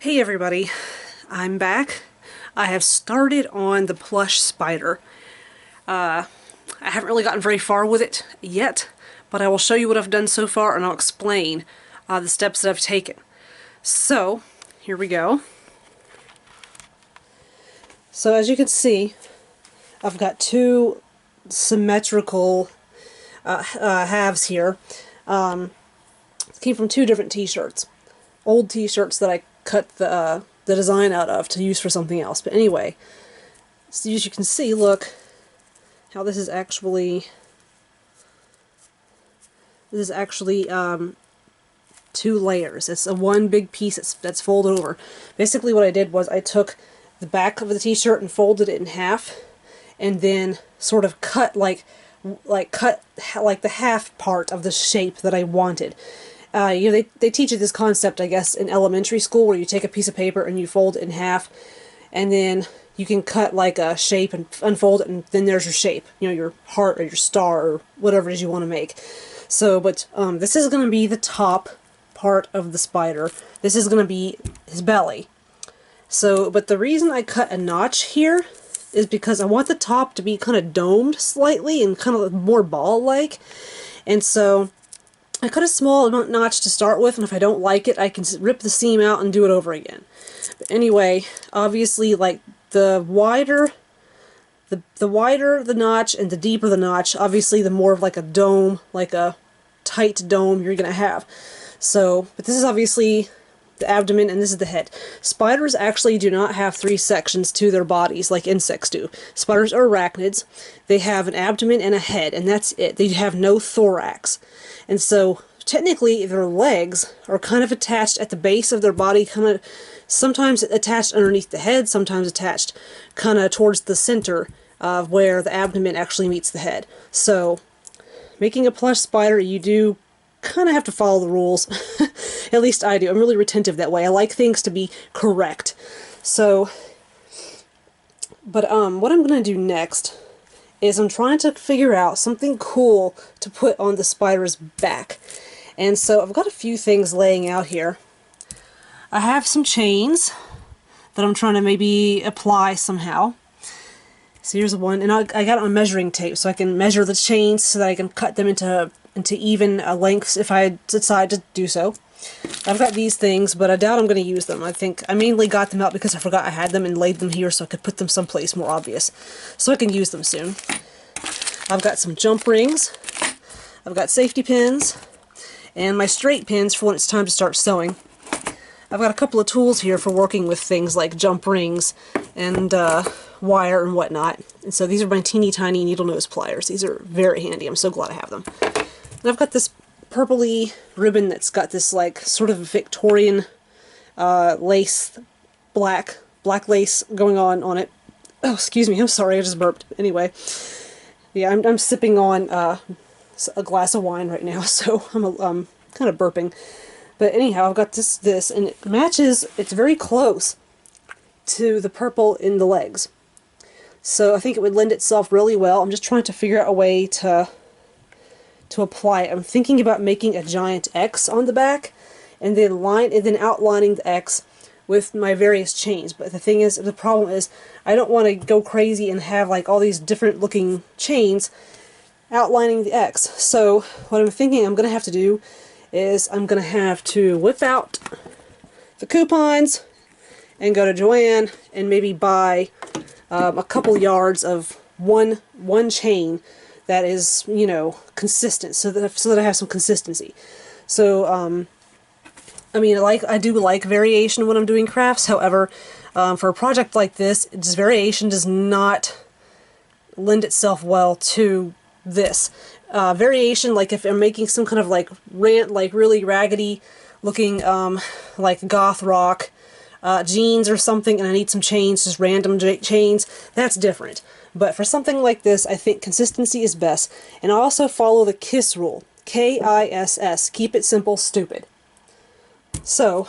Hey everybody, I'm back. I have started on the Plush spider. I haven't really gotten very far with it yet, but I will show you what I've done so far and I'll explain the steps that I've taken. So, here we go. So as you can see, I've got two symmetrical halves here. It came from two different t-shirts. Old t-shirts that I cut the design out of to use for something else. But anyway, so as you can see, look how this is actually two layers. It's a one big piece that's folded over. Basically what I did was I took the back of the t-shirt and folded it in half, and then sort of cut the half part of the shape that I wanted. You know, they teach you this concept, I guess, in elementary school, where you take a piece of paper and you fold it in half, and then you can cut like a shape and unfold it, and then there's your shape. You know, your heart or your star or whatever it is you want to make. So, but this is going to be the top part of the spider. This is going to be his belly. So, but the reason I cut a notch here is because I want the top to be kind of domed slightly and kind of more ball-like. And so I cut a small notch to start with, and if I don't like it, I can rip the seam out and do it over again. But anyway, obviously, like, the wider the notch and the deeper the notch, obviously the more of like a dome, like a tight dome you're going to have. So, but this is obviously the abdomen and this is the head. Spiders actually do not have three sections to their bodies like insects do. Spiders are arachnids. They have an abdomen and a head, and that's it. They have no thorax. And so technically their legs are kind of attached at the base of their body, kind of sometimes attached underneath the head, sometimes attached kind of towards the center of where the abdomen actually meets the head. So making a plush spider, you do kind of have to follow the rules. At least I do. I'm really retentive that way. I like things to be correct. So, but what I'm going to do next is I'm trying to figure out something cool to put on the spider's back. And so I've got a few things laying out here. I have some chains that I'm trying to maybe apply somehow. So here's one, and I got it on measuring tape so I can measure the chains so that I can cut them into even lengths if I decide to do so. I've got these things, but I doubt I'm going to use them. I think I mainly got them out because I forgot I had them and laid them here so I could put them someplace more obvious. So I can use them soon. I've got some jump rings. I've got safety pins. And my straight pins for when it's time to start sewing. I've got a couple of tools here for working with things like jump rings and wire and whatnot. And so these are my teeny tiny needle nose pliers. These are very handy. I'm so glad I have them. And I've got this purpley ribbon that's got this like sort of Victorian lace, black lace going on it. Oh, excuse me, I'm sorry, I just burped. Anyway, yeah, I'm sipping on a glass of wine right now, so I'm kind of burping. But anyhow, I've got this, and it matches, it's very close to the purple in the legs. So I think it would lend itself really well. I'm just trying to figure out a way to apply it. I'm thinking about making a giant X on the back, and then outlining the X with my various chains. But the problem is, I don't want to go crazy and have like all these different looking chains outlining the X. So what I'm thinking I'm going to have to do is I'm going to have to whip out the coupons and go to Joann and maybe buy a couple yards of one chain that is, you know, consistent, so that I have some consistency. So I mean, I do like variation when I'm doing crafts. However, for a project like this, variation does not lend itself well to this. Variation, like if I'm making some kind of like really raggedy looking like goth rock jeans or something, and I need some chains, just random chains, that's different. But for something like this, I think consistency is best. And I also follow the KISS rule. K-I-S-S. Keep it simple, stupid. So,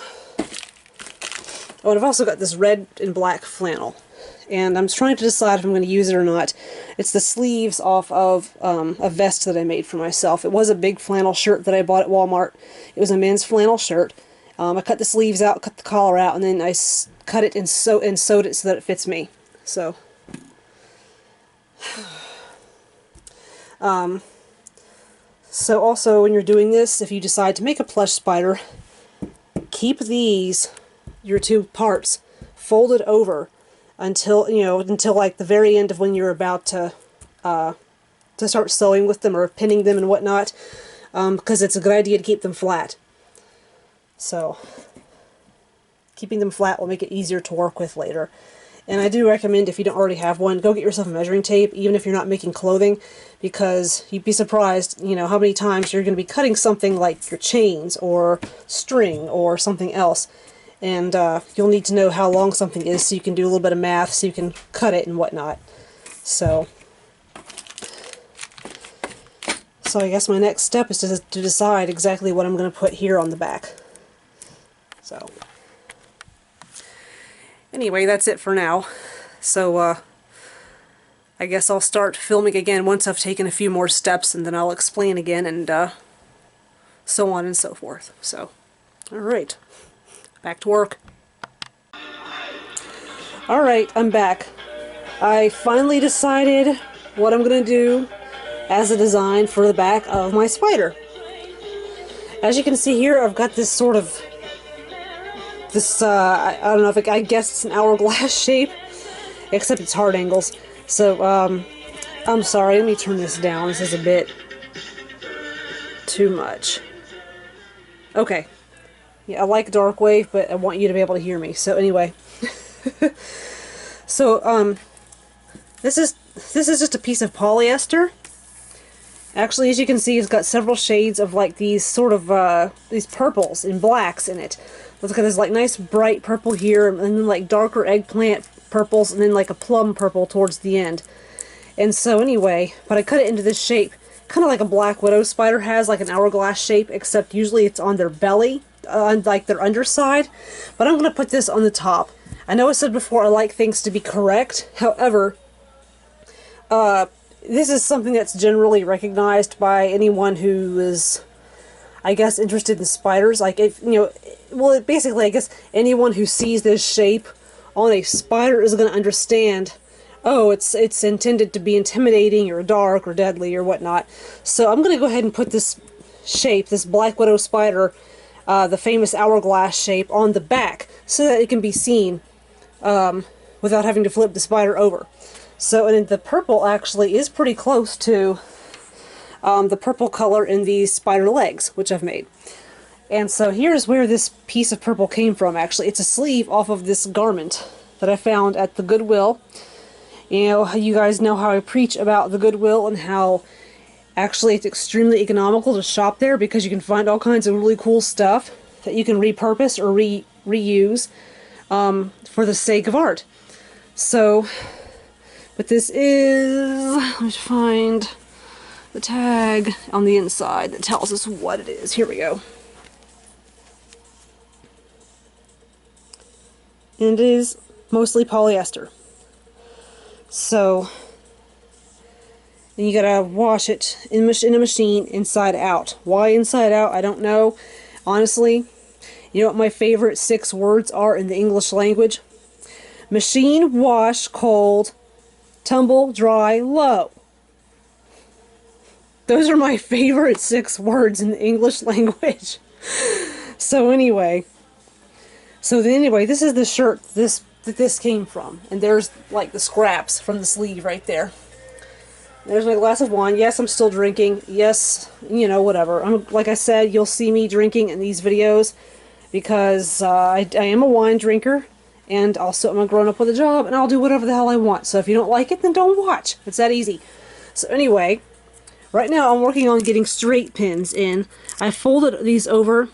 oh, and I've also got this red and black flannel. And I'm trying to decide if I'm going to use it or not. It's the sleeves off of a vest that I made for myself. It was a big flannel shirt that I bought at Walmart. It was a men's flannel shirt. I cut the sleeves out, cut the collar out, and then I cut it and sewed it so that it fits me. So, so also when you're doing this, if you decide to make a plush spider, keep these, your two parts, folded over until, until like the very end of when you're about to start sewing with them or pinning them and whatnot, because it's a good idea to keep them flat. So, keeping them flat will make it easier to work with later. And I do recommend, if you don't already have one, go get yourself a measuring tape, even if you're not making clothing, because you'd be surprised, how many times you're going to be cutting something like your chains or string or something else. And you'll need to know how long something is so you can do a little bit of math so you can cut it and whatnot. So I guess my next step is to decide exactly what I'm going to put here on the back. So, anyway, that's it for now. So, I guess I'll start filming again once I've taken a few more steps, and then I'll explain again, and so on and so forth. So, alright, back to work. Alright, I'm back. I finally decided what I'm going to do as a design for the back of my spider. As you can see here, I've got this sort of I don't know if I guess it's an hourglass shape, except it's hard angles. So, I'm sorry, let me turn this down. This is a bit too much. Okay. Yeah, I like dark wave, but I want you to be able to hear me. So anyway. So, this is just a piece of polyester. Actually, as you can see, it's got several shades of like these sort of, these purples and blacks in it. Let's look at this like nice bright purple here, and then like darker eggplant purples, and then like a plum purple towards the end. And so anyway, but I cut it into this shape, kind of like a black widow spider has, like an hourglass shape, except usually it's on their belly, like their underside. But I'm going to put this on the top. I know I said before I like things to be correct, however, this is something that's generally recognized by anyone who is, I guess, interested in spiders. Like, if, well, basically, I guess anyone who sees this shape on a spider is going to understand, oh, it's intended to be intimidating or dark or deadly or whatnot. So I'm going to go ahead and put this shape, this black widow spider, the famous hourglass shape, on the back so that it can be seen without having to flip the spider over. So, and the purple actually is pretty close to the purple color in these spider legs, which I've made. And so here's where this piece of purple came from, actually. It's a sleeve off of this garment that I found at the Goodwill. You guys know how I preach about the Goodwill and how actually it's extremely economical to shop there because you can find all kinds of really cool stuff that you can repurpose or reuse for the sake of art. So, but this is, let me find the tag on the inside that tells us what it is. Here we go. And it is mostly polyester. So, and you gotta wash it in a machine inside out. Why inside out? I don't know. Honestly, you know what my favorite 6 words are in the English language? Machine, wash, cold, tumble, dry, low. Those are my favorite 6 words in the English language. So anyway. This is the shirt that this came from. And there's like the scraps from the sleeve right there. There's my glass of wine. Yes, I'm still drinking. Yes, whatever. Like I said, you'll see me drinking in these videos because I am a wine drinker. And also I'm a grown-up with a job, and I'll do whatever the hell I want. So if you don't like it, then don't watch. It's that easy. So anyway, right now I'm working on getting straight pins in. I folded these over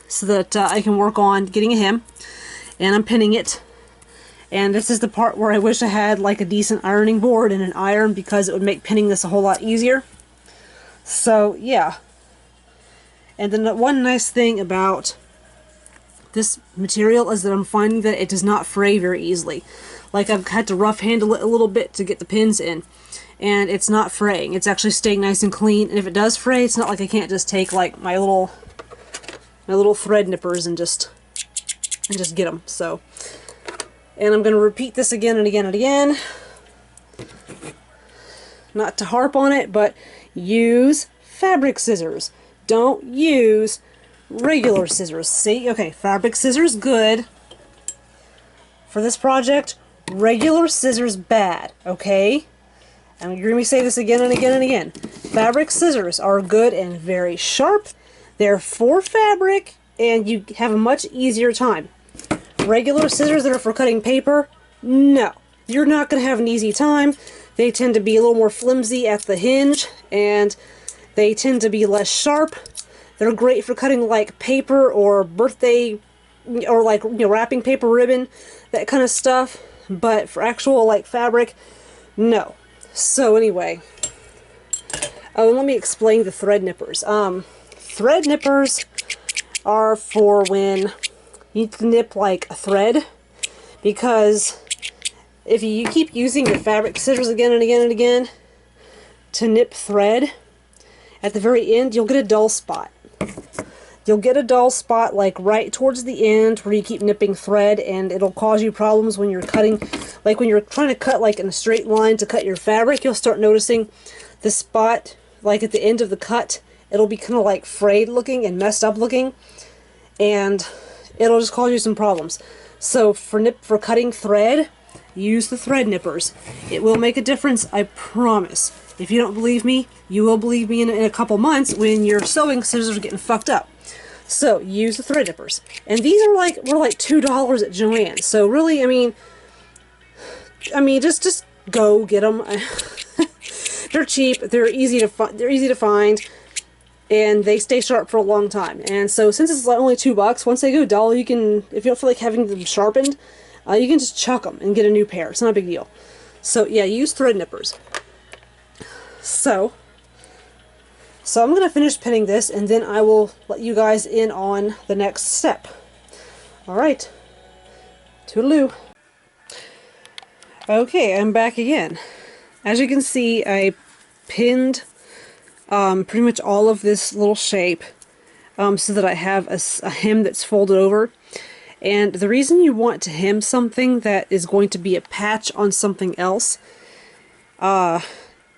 so that I can work on getting a hem. And I'm pinning it. And this is the part where I wish I had like a decent ironing board and an iron because it would make pinning this a whole lot easier. So yeah. And then one nice thing about this material is that I'm finding that it does not fray very easily. Like I've had to rough handle it a little bit to get the pins in. And it's not fraying. It's actually staying nice and clean. And if it does fray, it's not like I can't just take like my little thread nippers and just and just get them. So, and I'm going to repeat this again and again and again. Not to harp on it, but use fabric scissors. Don't use regular scissors. See? Okay, fabric scissors good for this project. Regular scissors bad, okay? And you're going to say this again and again and again. Fabric scissors are good and very sharp. They're for fabric, and you have a much easier time. Regular scissors that are for cutting paper, no. You're not going to have an easy time. They tend to be a little more flimsy at the hinge, and they tend to be less sharp. They're great for cutting like paper or birthday, or like, you know, wrapping paper ribbon, that kind of stuff. But for actual like fabric, no. So anyway, let me explain the thread nippers. Thread nippers are for when you nip like a thread, because if you keep using your fabric scissors again and again and again to nip thread, at the very end you'll get a dull spot. You'll get a dull spot like right towards the end where you keep nipping thread, and it'll cause you problems when you're cutting, like when you're trying to cut like in a straight line to cut your fabric. You'll start noticing the spot like at the end of the cut. It'll be kind of like frayed looking and messed up looking, and it'll just cause you some problems. So for cutting thread, use the thread nippers. It will make a difference, I promise. If you don't believe me, you will believe me in a couple months when your sewing scissors are getting fucked up. So use the thread nippers. And these are like, were like $2 at Joann's. So really, I mean, just go get them. They're cheap. They're easy to find, and they stay sharp for a long time. And so since it's only $2, once they go dull, you can, if you don't feel like having them sharpened, you can just chuck them and get a new pair. It's not a big deal. So yeah, use thread nippers. So I'm going to finish pinning this, and then I will let you guys in on the next step. Alright. Toodaloo. Okay, I'm back again. As you can see, I pinned pretty much all of this little shape so that I have a hem that's folded over. And the reason you want to hem something that is going to be a patch on something else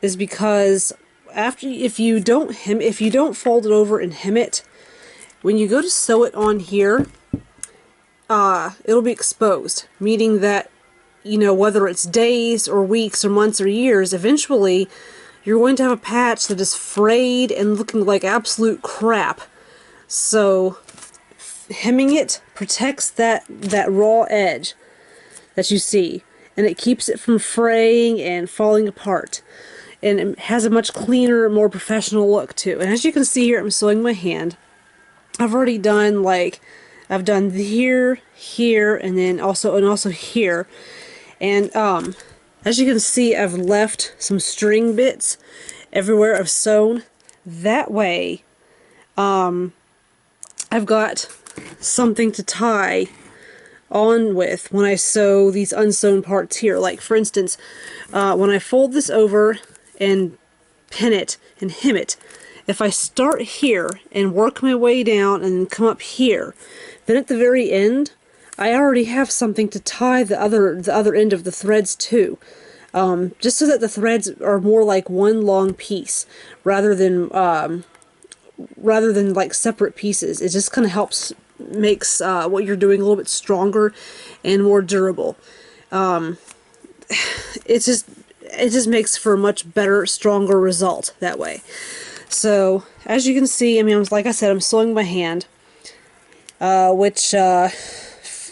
is because if you don't fold it over and hem it, when you go to sew it on here, it'll be exposed, meaning that, you know, whether it's days or weeks or months or years, eventually you're going to have a patch that is frayed and looking like absolute crap. So hemming it protects that raw edge that you see, and it keeps it from fraying and falling apart. And it has a much cleaner, more professional look too. And as you can see here, I'm sewing my hand. I've already done I've done here, here, and then also here. And as you can see, I've left some string bits everywhere I've sewn. That way, I've got something to tie on with when I sew these unsewn parts here. Like for instance, when I fold this over and pin it and hem it, if I start here and work my way down and then come up here, then at the very end I already have something to tie the other end of the threads to, just so that the threads are more like one long piece rather than like separate pieces. It just kind of makes what you're doing a little bit stronger and more durable. It just makes for a much better, stronger result that way. So as you can see, I mean, like I said, I'm sewing by hand, which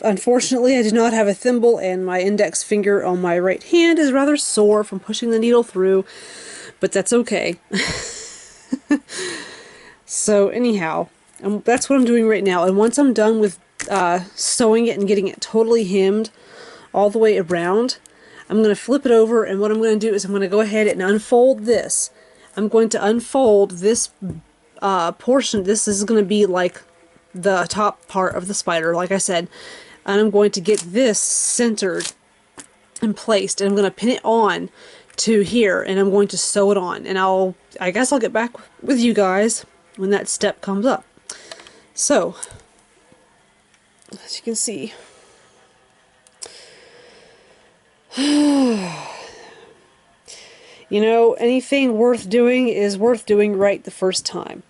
unfortunately I do not have a thimble, and my index finger on my right hand is rather sore from pushing the needle through, but that's okay. So anyhow, that's what I'm doing right now, and once I'm done with sewing it and getting it totally hemmed all the way around, I'm going to flip it over, and what I'm going to do is I'm going to go ahead and unfold this. I'm going to unfold this portion. This is going to be like the top part of the spider, like I said, and I'm going to get this centered and placed, and I'm going to pin it on to here, and I'm going to sew it on, and I guess I'll get back with you guys when that step comes up. So as you can see. You know, anything worth doing is worth doing right the first time.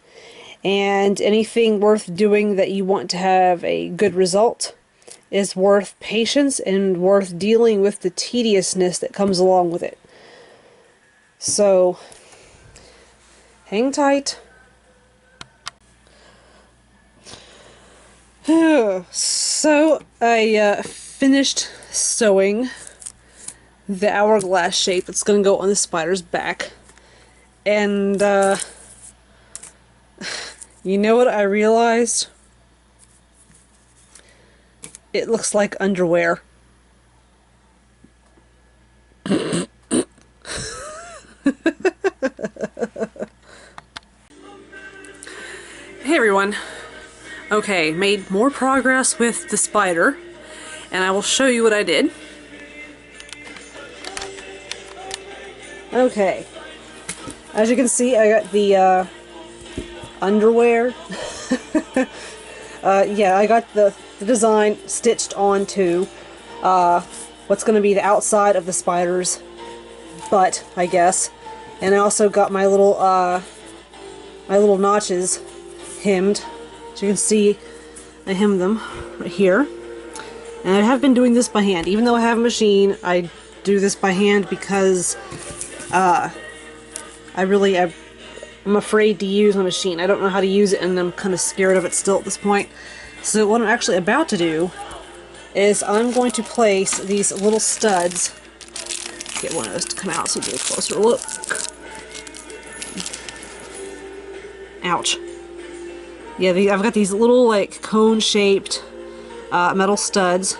And anything worth doing that you want to have a good result is worth patience and worth dealing with the tediousness that comes along with it. So, hang tight. So, I finished sewing the hourglass shape that's going to go on the spider's back. And, you know what I realized? It looks like underwear. Hey everyone. Okay, made more progress with the spider, and I will show you what I did. Okay, as you can see, I got the underwear. Yeah, I got the design stitched onto what's going to be the outside of the spider's butt, I guess. And I also got my little notches hemmed. As you can see, I hemmed them right here. And I have been doing this by hand. Even though I have a machine, I do this by hand because I'm afraid to use my machine. I don't know how to use it, and I'm kind of scared of it still at this point. So what I'm actually about to do is I'm going to place these little studs. Get one of those to come out so you get a closer look. Ouch. Yeah, I've got these little, like, cone-shaped metal studs,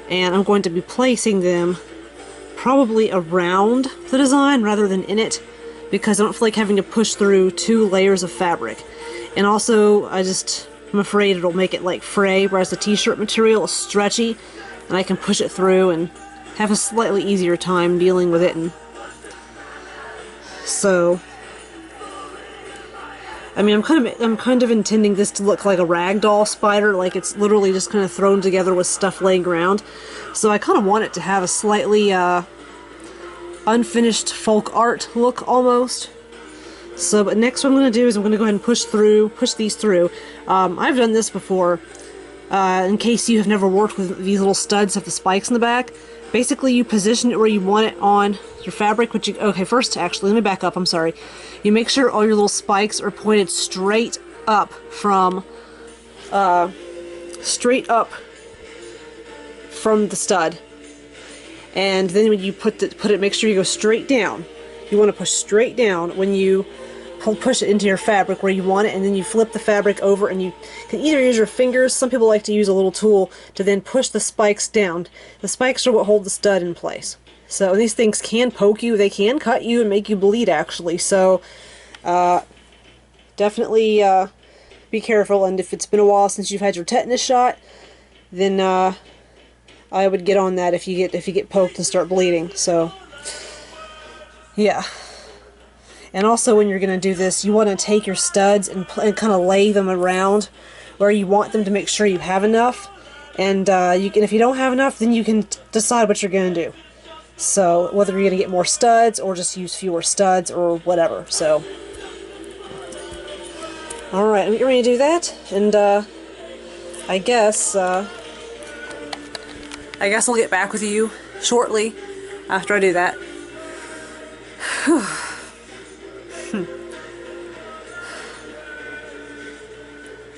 and I'm going to be placing them probably around the design rather than in it, because I don't feel like having to push through 2 layers of fabric. And also, I'm afraid it'll make it, like, fray, whereas the t-shirt material is stretchy, and I can push it through and have a slightly easier time dealing with it. And so, I mean, I'm kind of intending this to look like a ragdoll spider, like it's literally just kind of thrown together with stuff laying around. So I kind of want it to have a slightly unfinished folk art look almost. So, but next what I'm going to do is I'm going to go ahead and push these through. I've done this before. In case you have never worked with these little studs with the spikes in the back. Basically, you position it where you want it on your fabric, okay, first, actually, let me back up, I'm sorry. You make sure all your little spikes are pointed straight up from the stud. And then when you put it, make sure you go straight down. You want to push straight down when you push it into your fabric where you want it, and then you flip the fabric over, and you can either use your fingers. Some people like to use a little tool to then push the spikes down. The spikes are what hold the stud in place. So these things can poke you, they can cut you and make you bleed actually, so definitely be careful. And if it's been a while since you've had your tetanus shot, then I would get on that if you get poked and start bleeding. So yeah. And also, when you're going to do this, you want to take your studs and kind of lay them around where you want them to make sure you have enough. And if you don't have enough, then you can decide what you're going to do. So, whether you're going to get more studs or just use fewer studs or whatever. So, alright, I'm getting ready to do that. And I guess I'll get back with you shortly after I do that.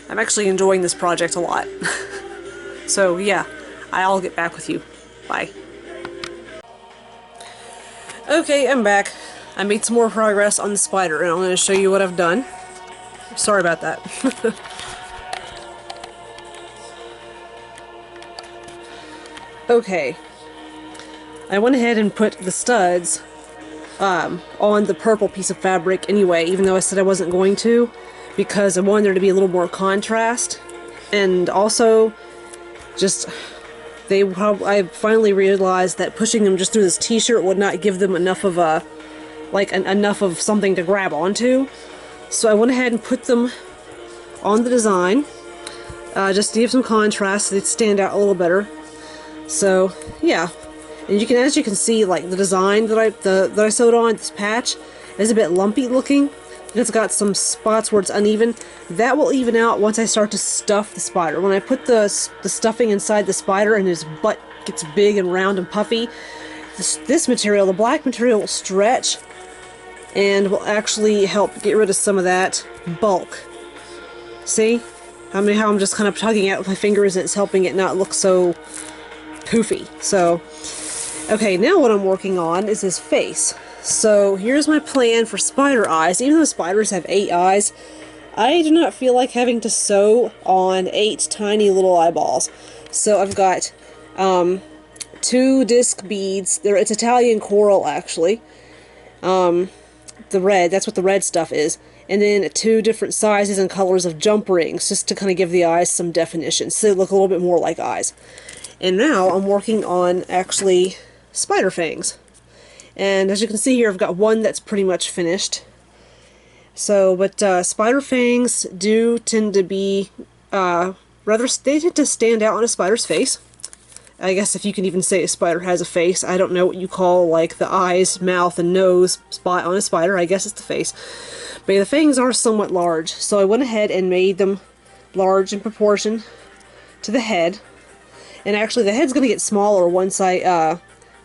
I'm actually enjoying this project a lot. So yeah, I'll get back with you. Bye. Okay, I'm back. I made some more progress on the spider, and I'm going to show you what I've done. Sorry about that. Okay. I went ahead and put the studs on the purple piece of fabric anyway, even though I said I wasn't going to, because I wanted there to be a little more contrast. And also, I finally realized that pushing them just through this t-shirt would not give them enough of enough of something to grab onto. So I went ahead and put them on the design. just to give some contrast so they stand out a little better. So yeah, and you can, as you can see, like the design that I sewed on this patch is a bit lumpy looking. It's got some spots where it's uneven. That will even out once I start to stuff the spider. When I put the stuffing inside the spider and his butt gets big and round and puffy, this material, the black material, will stretch and will actually help get rid of some of that bulk. See? I mean, how I'm just kind of tugging out with my fingers and it's helping it not look so poofy. So, okay, now what I'm working on is his face. So here's my plan for spider eyes. Even though spiders have 8 eyes, I do not feel like having to sew on 8 tiny little eyeballs. So I've got 2 disc beads. It's Italian coral, actually. The red, that's what the red stuff is. And then 2 different sizes and colors of jump rings, just to kind of give the eyes some definition, so they look a little bit more like eyes. And now I'm working on, actually, spider fangs. And as you can see here, I've got one that's pretty much finished. So, but spider fangs do tend to be they tend to stand out on a spider's face. I guess if you can even say a spider has a face. I don't know what you call, like, the eyes, mouth, and nose spot on a spider. I guess it's the face. But yeah, the fangs are somewhat large, so I went ahead and made them large in proportion to the head. And actually, the head's going to get smaller once I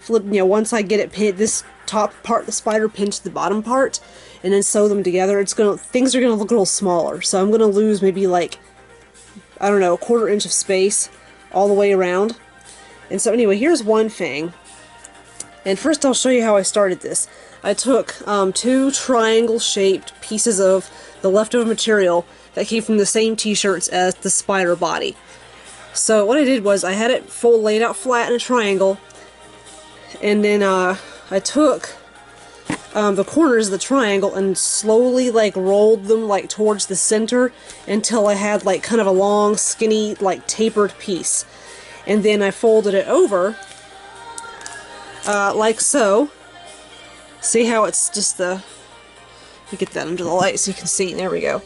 once I get it pinned, this top part, the spider pinned to the bottom part, and then sew them together. Things are gonna look a little smaller. So I'm gonna lose maybe, like, I don't know, a 1/4 inch of space all the way around. And so anyway, here's one fang. And first I'll show you how I started this. I took 2 triangle-shaped pieces of the leftover material that came from the same t-shirts as the spider body. So what I did was I had it laid out flat in a triangle, and then I took the corners of the triangle and slowly, like, rolled them, like, towards the center until I had, like, kind of a long, skinny, like, tapered piece. And then I folded it over like so. See how it's just let me get that under the light so you can see. There we go.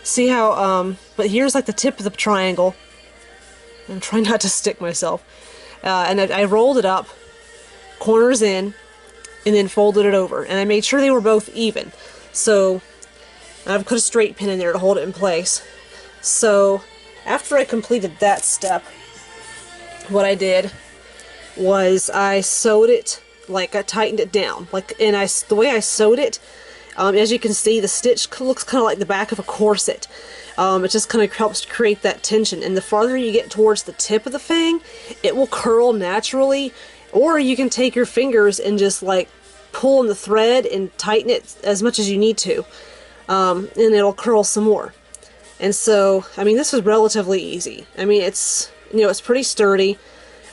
See how, but here's, like, the tip of the triangle. I'm trying not to stick myself. And I rolled it up, corners in, and then folded it over. And I made sure they were both even. So I've put a straight pin in there to hold it in place. So after I completed that step, what I did was I sewed it, like, I tightened it down. Like, and the way I sewed it, as you can see, the stitch looks kind of like the back of a corset. It just kind of helps create that tension. And the farther you get towards the tip of the fang, it will curl naturally. Or you can take your fingers and just, like, pull on the thread and tighten it as much as you need to. And it'll curl some more. And so, I mean, this was relatively easy. I mean, it's, you know, it's pretty sturdy.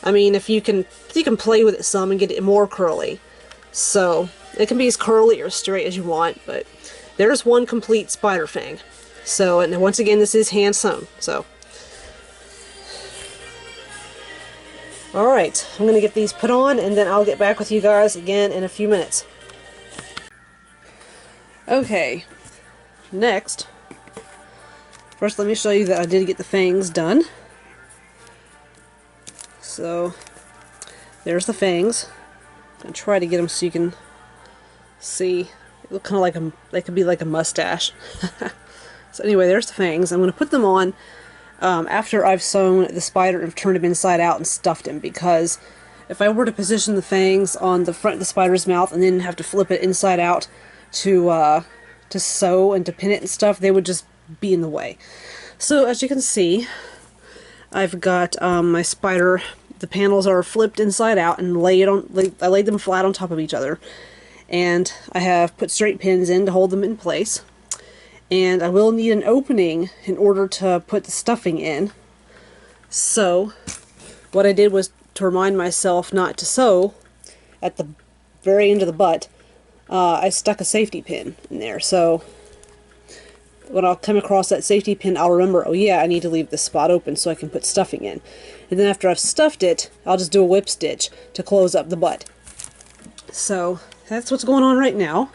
I mean, if you can play with it some and get it more curly. So, it can be as curly or straight as you want, but there's one complete spider fang. So, and once again, this is hand sewn, so. Alright, I'm going to get these put on, and then I'll get back with you guys again in a few minutes. Okay, next, first let me show you that I did get the fangs done. So, there's the fangs. I'm going to try to get them so you can see. They look kind of like they could be like a mustache. So anyway, there's the fangs. I'm going to put them on after I've sewn the spider and turned him inside out and stuffed him, because if I were to position the fangs on the front of the spider's mouth and then have to flip it inside out to sew and to pin it and stuff, they would just be in the way. So as you can see, I've got my spider, the panels are flipped inside out and I laid them flat on top of each other. And I have put straight pins in to hold them in place. And I will need an opening in order to put the stuffing in. So what I did was, to remind myself not to sew at the very end of the butt, I stuck a safety pin in there. So when I'll come across that safety pin, I'll remember, oh yeah, I need to leave this spot open so I can put stuffing in. And then after I've stuffed it, I'll just do a whip stitch to close up the butt. So that's what's going on right now.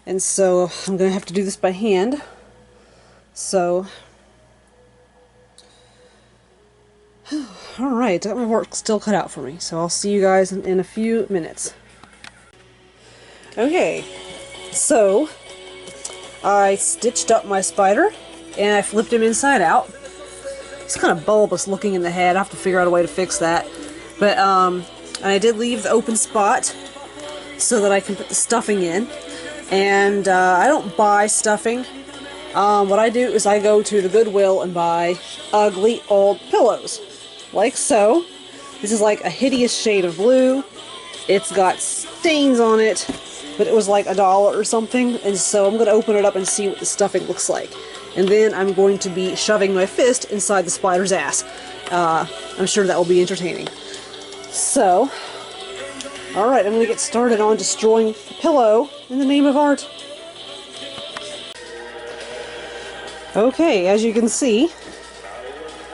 And so I'm going to have to do this by hand. So Alright, I got my work still cut out for me, so I'll see you guys in a few minutes. Okay, so I stitched up my spider and I flipped him inside out. He's kind of bulbous looking in the head. I have to figure out a way to fix that. But and I did leave the open spot so that I can put the stuffing in. And I don't buy stuffing. What I do is I go to the Goodwill and buy ugly old pillows. Like so. This is like a hideous shade of blue. It's got stains on it, but it was like $1 or something, and so I'm going to open it up and see what the stuffing looks like. And then I'm going to be shoving my fist inside the spider's ass. I'm sure that will be entertaining. So, alright, I'm going to get started on destroying the pillow in the name of art. Okay, as you can see,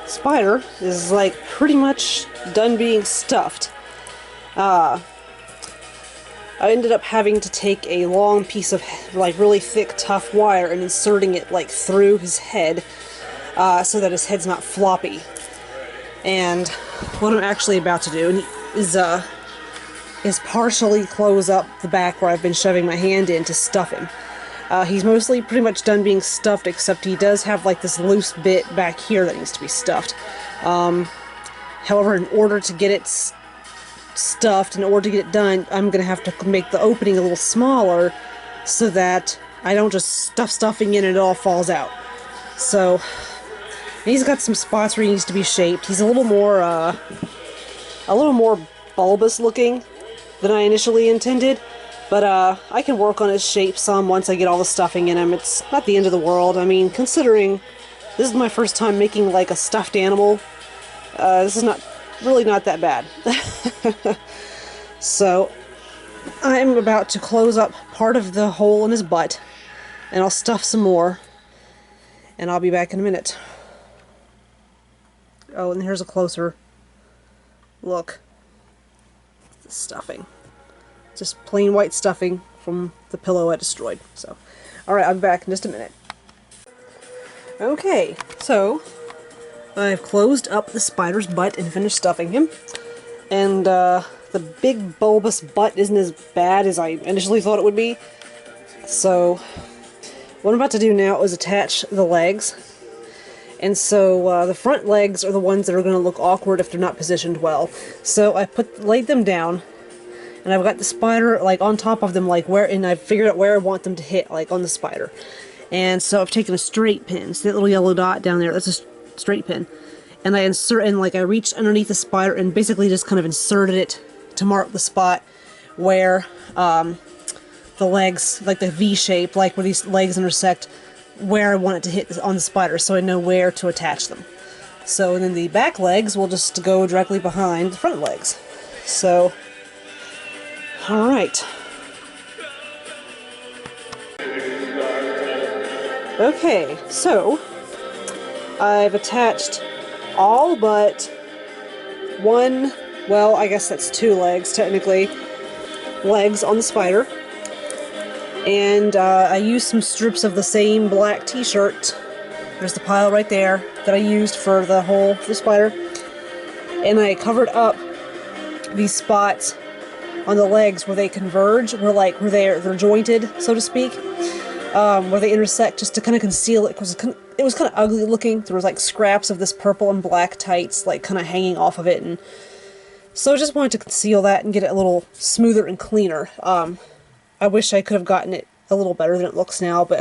spider is like pretty much done being stuffed. I ended up having to take a long piece of like really thick tough wire and inserting it like through his head so that his head's not floppy. And what I'm actually about to do is partially close up the back where I've been shoving my hand in to stuff him. He's mostly pretty much done being stuffed, except he does have like this loose bit back here that needs to be stuffed. However, in order to get it stuffed, in order to get it done, I'm going to have to make the opening a little smaller so that I don't just stuff stuffing in and it all falls out. So, he's got some spots where he needs to be shaped. He's a little more bulbous looking than I initially intended. But I can work on his shape some once I get all the stuffing in him. It's not the end of the world. I mean, considering this is my first time making like a stuffed animal, this is really not that bad. So, I'm about to close up part of the hole in his butt, and I'll stuff some more, and I'll be back in a minute. Oh, and here's a closer look. The stuffing. Just plain white stuffing from the pillow I destroyed. So, alright, I'll be back in just a minute. Okay, so I've closed up the spider's butt and finished stuffing him. And the big bulbous butt isn't as bad as I initially thought it would be. So, what I'm about to do now is attach the legs. And so the front legs are the ones that are going to look awkward if they're not positioned well. So I laid them down. And I've got the spider like on top of them, like and I've figured out where I want them to hit, like on the spider. And so I've taken a straight pin, so that little yellow dot down there, that's a straight pin. And I reached underneath the spider and basically just kind of inserted it to mark the spot where the legs, like the V shape, like where these legs intersect, where I want it to hit on the spider, so I know where to attach them. So, and then the back legs will just go directly behind the front legs. So, alright. Okay, so I've attached all but one, well, I guess that's 2 legs, technically, legs on the spider. And I used some strips of the same black t-shirt. There's the pile right there that I used for the hole for the spider. And I covered up these spots on the legs where they converge, where they're jointed, so to speak, where they intersect, just to kind of conceal it, because it was kind of ugly looking. There was like scraps of this purple and black tights like kind of hanging off of it, and so I just wanted to conceal that and get it a little smoother and cleaner. I wish I could have gotten it a little better than it looks now, but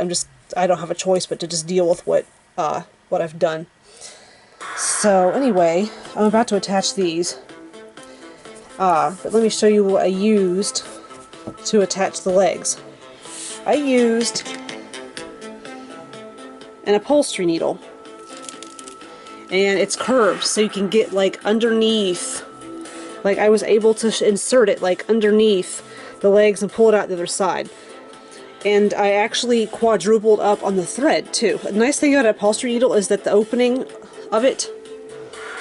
I don't have a choice but to just deal with what I've done. So anyway, I'm about to attach these. But let me show you what I used to attach the legs. I used an upholstery needle, and it's curved so you can get like underneath, like I was able to insert it like underneath the legs and pull it out the other side. And I actually quadrupled up on the thread too. The nice thing about an upholstery needle is that the opening of it,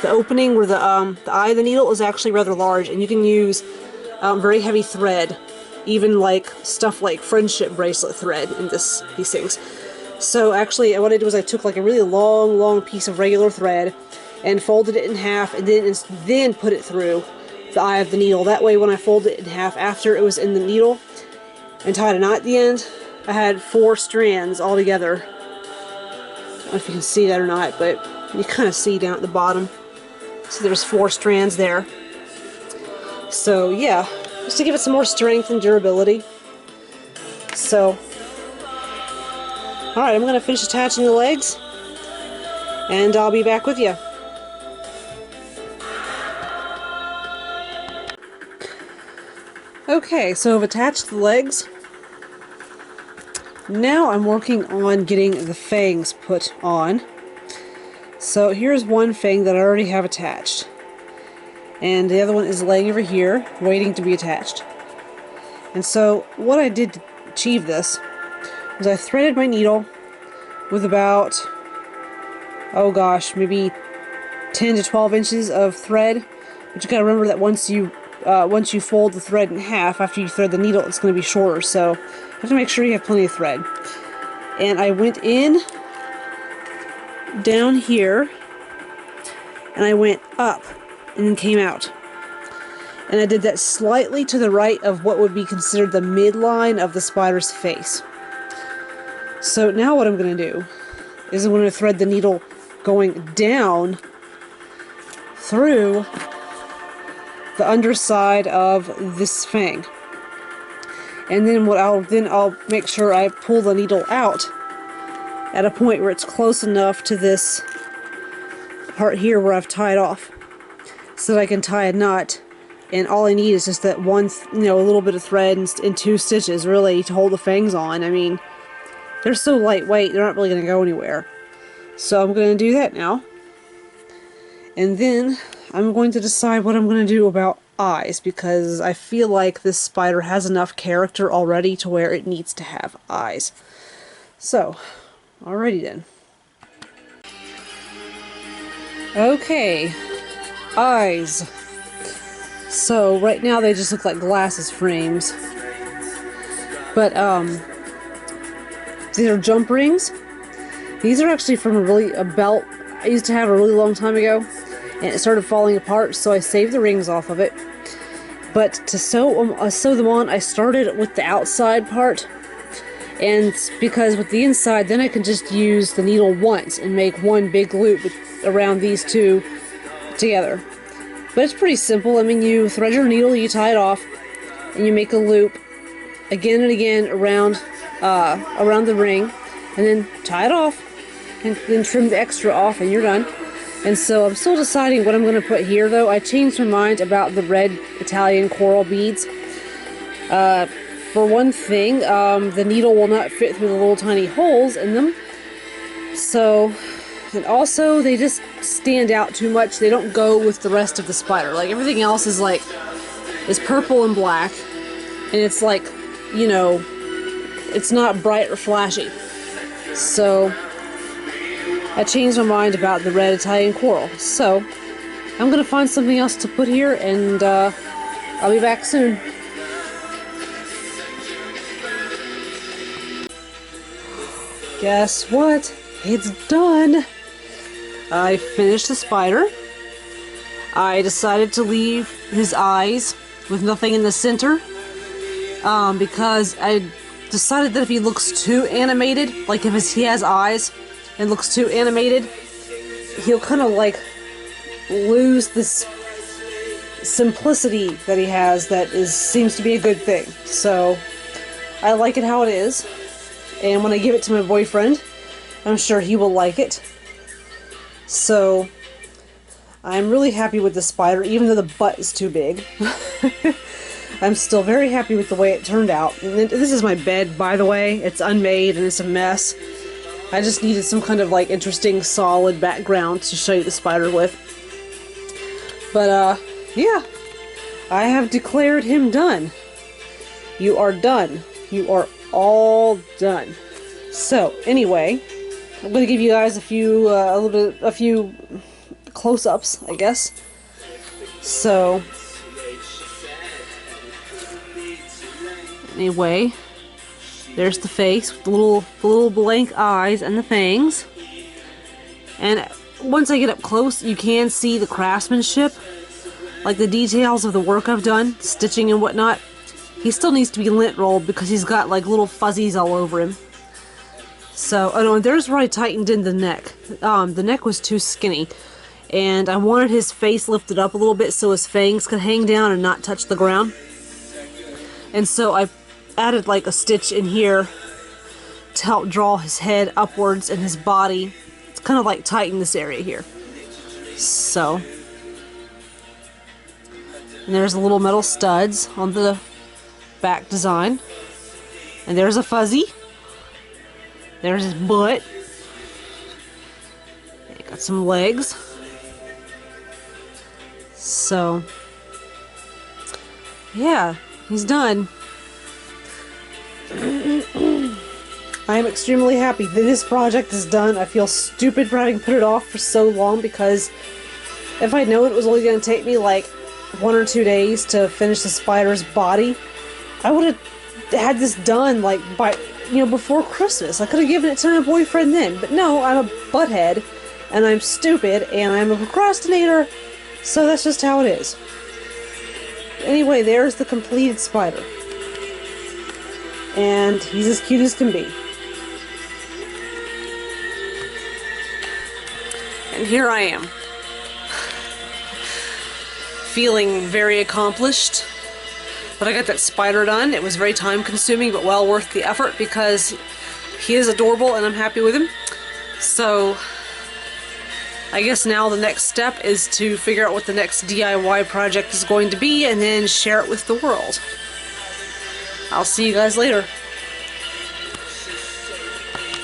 the opening where the eye of the needle is actually rather large, and you can use very heavy thread, even like stuff like friendship bracelet thread in these things. So actually what I did was I took like a really long piece of regular thread, and folded it in half, and then put it through the eye of the needle. That way when I folded it in half after it was in the needle and tied a knot at the end, I had 4 strands all together. I don't know if you can see that or not, but you kind of see down at the bottom. So there's 4 strands there. So yeah, just to give it some more strength and durability. So, alright, I'm going to finish attaching the legs, and I'll be back with you. Okay, so I've attached the legs. Now I'm working on getting the fangs put on. So here's one fang that I already have attached. And the other one is laying over here, waiting to be attached. And so what I did to achieve this was I threaded my needle with about, oh gosh, maybe 10 to 12 inches of thread. But you gotta remember that once you fold the thread in half, after you thread the needle, it's going to be shorter, so you have to make sure you have plenty of thread. And I went in down here, and I went up, and then came out. And I did that slightly to the right of what would be considered the midline of the spider's face. So now what I'm going to do is I'm going to thread the needle going down through the underside of this fang, and then I'll make sure I pull the needle out at a point where it's close enough to this part here where I've tied off, so that I can tie a knot. And all I need is just that one, a little bit of thread and 2 stitches really to hold the fangs on. I mean, they're so lightweight, they're not really going to go anywhere. So I'm going to do that now, and then I'm going to decide what I'm going to do about eyes, because I feel like this spider has enough character already to where it needs to have eyes. So, alrighty then. Okay, eyes. So right now they just look like glasses frames. But these are jump rings. These are actually from a belt I used to have a really long time ago, and it started falling apart, so I saved the rings off of it. But to sew them on, I started with the outside part, and because with the inside, then I can just use the needle once and make one big loop around these 2 together. But it's pretty simple. I mean, you thread your needle, you tie it off, and you make a loop again and again around the ring, and then tie it off, and then trim the extra off, and you're done. And so I'm still deciding what I'm going to put here, though. I changed my mind about the red Italian coral beads. For one thing, the needle will not fit through the little tiny holes in them. So, and also they just stand out too much. They don't go with the rest of the spider. Like, everything else is purple and black, and it's like, it's not bright or flashy. So I changed my mind about the red Italian coral. So I'm gonna find something else to put here, and I'll be back soon. Guess what? It's done! I finished the spider. I decided to leave his eyes with nothing in the center, because I decided that if he looks too animated, like if he has eyes and looks too animated, he'll kind of lose this simplicity that he has that seems to be a good thing. So I like it how it is, and when I give it to my boyfriend, I'm sure he will like it. So I'm really happy with the spider, even though the butt is too big. I'm still very happy with the way it turned out. And this is my bed, by the way. It's unmade and it's a mess. I just needed some kind of interesting solid background to show you the spider with. But yeah, I have declared him done. You are done. You are all done. So anyway, I'm going to give you guys a few close-ups, I guess. So anyway, there's the face with the little blank eyes and the fangs. And once I get up close, you can see the craftsmanship, like the details of the work I've done, stitching and whatnot. He still needs to be lint rolled because he's got like little fuzzies all over him. So, oh no, there's where I tightened in the neck. The neck was too skinny, and I wanted his face lifted up a little bit so his fangs could hang down and not touch the ground. And so I added like a stitch in here to help draw his head upwards and his body. It's kind of like tighten this area here. So, and there's the little metal studs on the back design. And there's a fuzzy. There's his butt. Got some legs. So, yeah, he's done. I am extremely happy that this project is done. I feel stupid for having put it off for so long, because if I'd known it was only going to take me like 1 or 2 days to finish the spider's body, I would have had this done like by, before Christmas. I could have given it to my boyfriend then, but no, I'm a butthead, and I'm stupid, and I'm a procrastinator, so that's just how it is. Anyway, there's the completed spider. And he's as cute as can be. And here I am. Feeling very accomplished. But I got that spider done. It was very time consuming, but well worth the effort because he is adorable and I'm happy with him. So I guess now the next step is to figure out what the next DIY project is going to be and then share it with the world. I'll see you guys later.